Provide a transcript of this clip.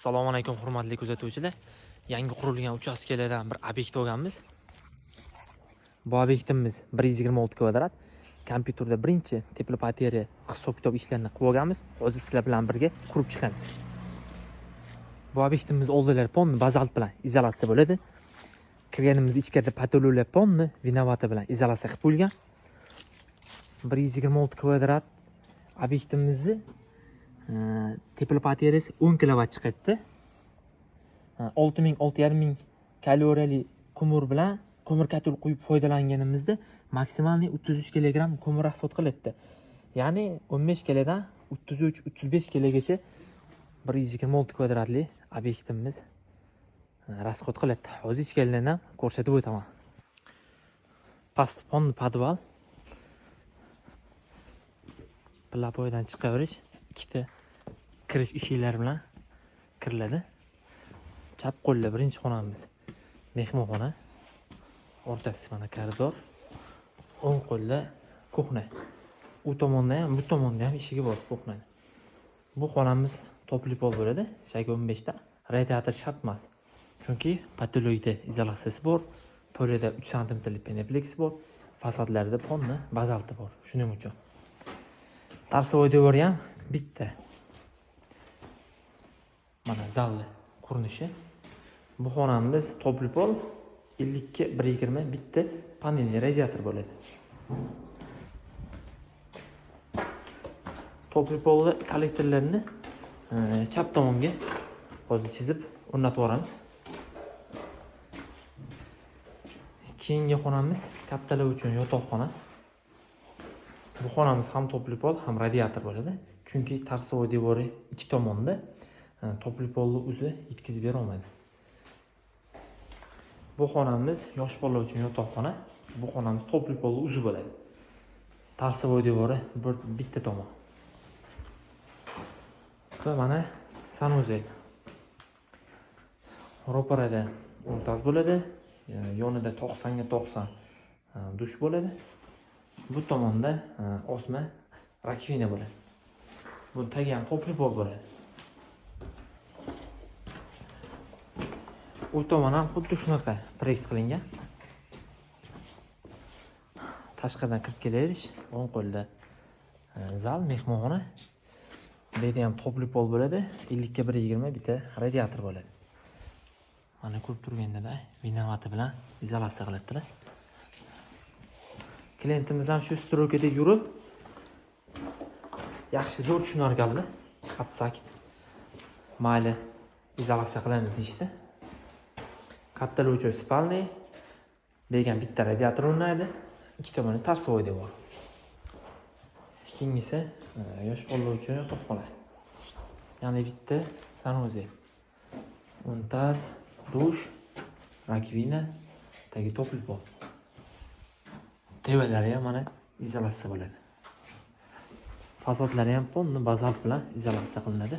Assalomu alaykum hurmatli kuzatuvchilar. Yangi qurilgan uchastkalardan bir obyekt olganmiz. Bu obyektimiz 126 kvadrat. Kompyuterda birinchi teplopateri hisob-kitob ishlarini qilib olganmiz. Hozir sizlar bilan birga qurib chiqamiz. Bu obyektimiz oldilari ponni bazalt bilan izolyatsiya bo'ladi. Kirganimizda ichkarida patologlar ponni vinovati bilan izolyatsiya qilib qo'yilgan. 126 kvadrat obyektimizni teplopatiyasi 10 kilovat chiqadi. 6000-6500 kaloriyali ko'mir bilan ko'mir katul quyib foydalanganimizda maksimalniy 33 kg ko'mir rasxod qiladi. Ya'ni 15 kgdan 33-35 kggacha 126 kvadratli obyektimiz rasxod qiladi. Hozir ichkaridan ham ko'rsatib o'taman. Past ponni podval. Plapoydan chiqaverish, ikkita kirish eshiklari bilan kiriladi. Chap qo'lda birinchi xonamiz mehmonxona, o'rtasi mana koridor, o'ng qo'lda kuxna. U tomonda ham, bu tomonda ham eshigi bor kuxnaning. Bu xonamiz topli pol bo'ladi, 15 ta. Radiator shart emas. Chunki patologida izolyatsiyasi bor, polida 3 sm penaplex bor, fasadlarida ponni bazalti bor. Shuning uchun tarsovoy devori ham bitta. Mana zalni ko'rinishi. Bu xonamiz topli pol 52-120 bitta panelli radiator bo'ladi. Topli polni kollektorlarini chap tomonga hozir chizib o'rnatib yuboramiz. Keyingi xonamiz kattalar uchun yotoqxona. Bu xonamiz ham topli pol, ham radiator bo'ladi. Chunki tarsovoy devori ikki tomonda topli polni o'zi yetkazib bera olmaydi. Bu xonamiz yosh bola uchun yotoqxona. Bu xonamiz topli polni o'zi bo'ladi. Tarsovoy devori bitta tomon. Va mana sanuzel. Ro'parada o'rtasi bo'ladi. Yonida 90 ga 90 dush bo'ladi. Bu tomonda osma rakvina bo'ladi. Bu tagi ham topli pol bo'ladi. U tomon ham xuddi shunaqa proyekt qilingan. Tashqaridan kirib kelirish, o'ng qo'lda zal, mehmonxona. Bu yerda ham topli pol bo'ladi, 50-120 bitta radiator bo'ladi. Mana ko'rib turganda vinovati bilan izolyatsiya qiladilar. Klientimiz ham shu stroykada yurib, yaxshi zo'r tushunarganlar. Qatsak mayli izolyatsiya qilamiz deyishdi. Kattalar uchun spalniy, bergan bitta radiator o'rnaydi, ikki tomoni tarsovoy devor. Keyingisi yosh bola uchun yotoqxona. Ya'ni bitta sanuzel, untaz, dush, rakvina, tagi topli pol. Tevalari ham mana izolyatsiya bo'ladi. Fasadlari ham ponni bazalt bilan izolyatsiya qilinadi.